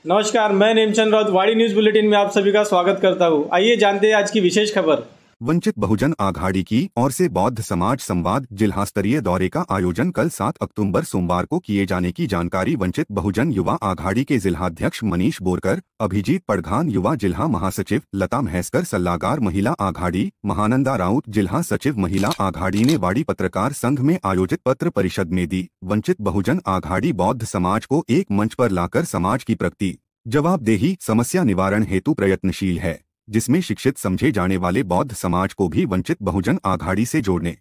नमस्कार, मैं नेमचंद राउत वाड़ी न्यूज बुलेटिन में आप सभी का स्वागत करता हूं। आइए जानते हैं आज की विशेष खबर। वंचित बहुजन आघाड़ी की ओर से बौद्ध समाज संवाद जिला स्तरीय दौरे का आयोजन कल 7 अक्टूबर सोमवार को किए जाने की जानकारी वंचित बहुजन युवा आघाड़ी के जिलाध्यक्ष मनीष बोरकर, अभिजीत पड़घान युवा जिला महासचिव, लता महस्कर सल्लागार महिला आघाड़ी, महानंदा राउत जिला सचिव महिला आघाड़ी ने वाड़ी पत्रकार संघ में आयोजित पत्र परिषद में दी। वंचित बहुजन आघाड़ी बौद्ध समाज को एक मंच पर लाकर समाज की प्रगति, जवाबदेही, समस्या निवारण हेतु प्रयत्नशील है, जिसमें शिक्षित समझे जाने वाले बौद्ध समाज को भी वंचित बहुजन आघाड़ी से जोड़ने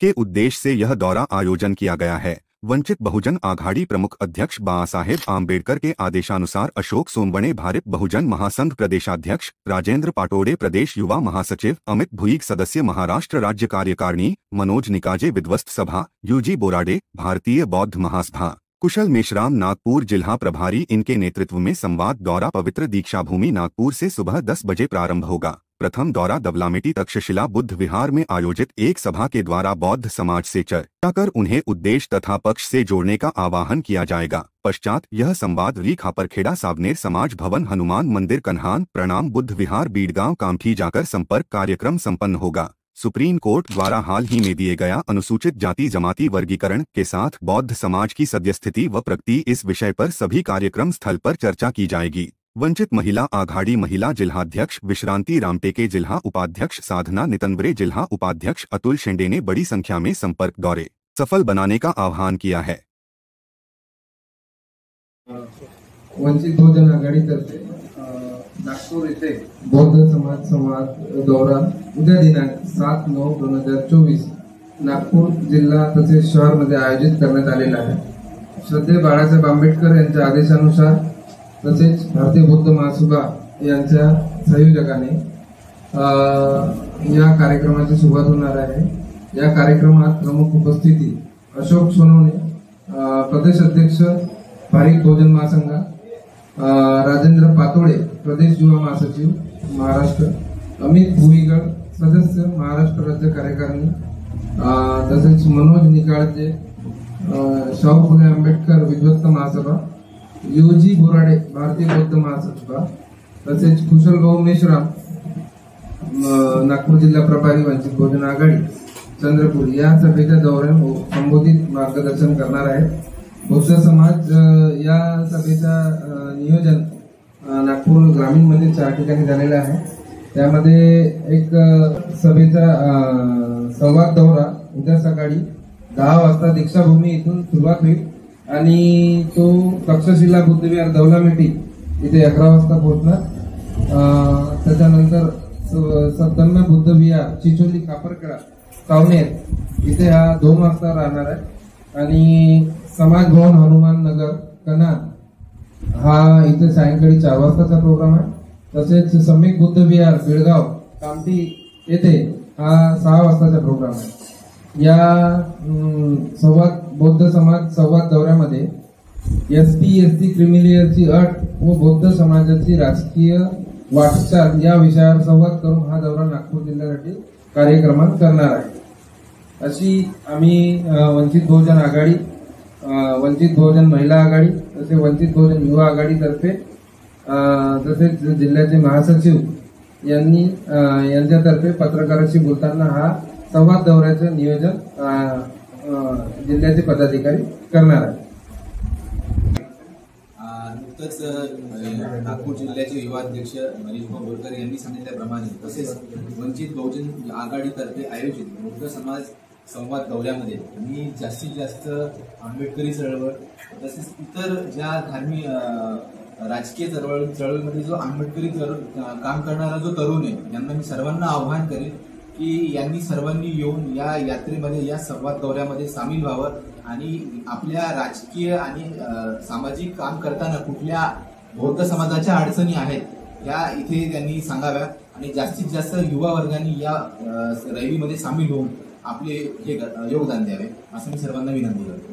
के उद्देश्य से यह दौरा आयोजन किया गया है। वंचित बहुजन आघाड़ी प्रमुख अध्यक्ष बाबा साहेब आम्बेडकर के आदेशानुसार अशोक सोनवणे भारत बहुजन महासंघ प्रदेशाध्यक्ष, राजेंद्र पाटोड़े प्रदेश युवा महासचिव, अमित भुईग सदस्य महाराष्ट्र राज्य कार्यकारिणी, मनोज निकाजे विध्वस्त सभा, यूजी बोराडे भारतीय बौद्ध महासभा, कुशल मेश्राम नागपुर जिला प्रभारी इनके नेतृत्व में संवाद दौरा पवित्र दीक्षा भूमि नागपुर से सुबह 10 बजे प्रारंभ होगा। प्रथम दौरा दबलामेटी तक्षशिला बुद्ध विहार में आयोजित एक सभा के द्वारा बौद्ध समाज से चर्चा कर उन्हें उद्देश्य तथा पक्ष से जोड़ने का आह्वान किया जाएगा। पश्चात यह संवाद री खापरखेड़ा सावनेर समाज भवन हनुमान मंदिर कन्हान प्रणाम बुद्ध विहार बीड़गांव कामठी जाकर संपर्क कार्यक्रम संपन्न होगा। सुप्रीम कोर्ट द्वारा हाल ही में दिए गया अनुसूचित जाति जमाती वर्गीकरण के साथ बौद्ध समाज की सद्यस्थिति व प्रगति, इस विषय पर सभी कार्यक्रम स्थल पर चर्चा की जाएगी। वंचित महिला आघाड़ी महिला जिलाध्यक्ष विश्रांति रामटेके, जिला उपाध्यक्ष साधना नितंबरे, जिला उपाध्यक्ष अतुल शेंडे ने बड़ी संख्या में संपर्क दौरे सफल बनाने का आह्वान किया है। वंचित बहुजन आघाडीतर्फे नागपूर येथे बौद्ध समाज संवाद दौरा उद्या दिनांक 7/9/2024 नागपूर जिल्हा तसेच शहर मध्ये आयोजित करण्यात आलेला आहे। श्रद्धेय बाळासाहेब आंबेडकर यांच्या आदेशानुसार तसेच भारतीय बौद्ध महासभा यांच्या सहयोगाने या कार्यक्रमाची सुरुवात होणार आहे। या कार्यक्रमात प्रमुख उपस्थिती अशोक सोनवणे प्रदेश अध्यक्ष भारतीय बहुजन महासंघ, राजेंद्र पाटोड़े प्रदेश युवा महासचिव महाराष्ट्र, अमित भुईग सदस्य महाराष्ट्र राज्य कार्यकारिणी, तसेच मनोज निकाळजे शाहू फुले आंबेडकर विध्वस्त महासभा, यूजी बोराडे भारतीय बौद्ध महासभा, तसेच कुशल मेश्राम नागपूर जिल्हा प्रभारी वंचित बहुजन आघाडी चंद्रपूर या सभेच्या दौऱ्यात संबोधित मार्गदर्शन करणार आहे। बौद्ध समाज या सभेचा नियोजन नागपूर ग्रामीण मध्ये 4 ठिकाणी झालेला आहे। त्यामध्ये एक सभेचा संवाद दौरा उद्या सकाळी 10 वाजता दीक्षाभूमी इथून सुरुवात होईल आणि तो तक्षशिला बुद्ध विहार दौलामेटी इथे 11 वाजता पोहोचणार। त्याच्यानंतर सत्तन्ना बुद्ध विहार चिचोली खापरखेडा सावनेर इथे हा 2 वाजता राहणार आहे आणि समाज भवन हनुमान नगर कन्हान हा इथे सायंकाळी 4 वाजताचा प्रोग्राम आहे। तसेच सम्यक बुद्ध विहार बीड़गांव कामठी येथे हा 6 वाजताचा प्रोग्राम आहे। या संवाद बौद्ध समाज संवाद दौऱ्यामध्ये एसटी क्रिमिलियरची अट व बौद्ध समाजाची राजकीय वाटचाल या विषयावर संवाद करून हा दौरा नागपूर जिल्ह्यासाठी कार्यक्रमात करणार आहे। अशी आम्ही वंचित बहुजन आघाडी, वंचित बहुजन महिला आघाडी तसेच वंचित बहुजन युवा आघाडीतर्फे तसेच जिल्ह्याचे महासचिव यांच्यातर्फे पत्रकारांशी बोलताना हा संवाद दौऱ्याचे नियोजन जिल्ह्याचे पदाधिकारी करणार आहेत। नुकतंच नागपूर जिल्ह्याचे युवा अध्यक्ष मनीष बोरकर यांनी सांगितल्याप्रमाणे तसेच वंचित बहुजन आघाडीतर्फे आयोजित बौद्ध समाज संवाद दौऱ्यामध्ये मी जास्तीत जास्त आंबेडकरी चळवळ तसेच इतर ज्या धार्मिक राजकीय चळवळीमध्ये जो आंबेडकरी काम करणारा जो तरुण आहे यांना मी सर्वांना आव्हान करेन की यांनी सर्वांनी येऊन या यात्रेमध्ये या संवाद दौऱ्यामध्ये सामील व्हावं आणि आपल्या राजकीय आणि सामाजिक काम करताना कुठल्या बौद्ध समाजाच्या अडचणी आहेत या इथे त्यांनी सांगाव्या आणि जास्तीत जास्त युवा वर्गाने या रॅलीमध्ये सामील होऊन आपले हे योगदान द्यावे असं मी सर्वांना विनंती करतो।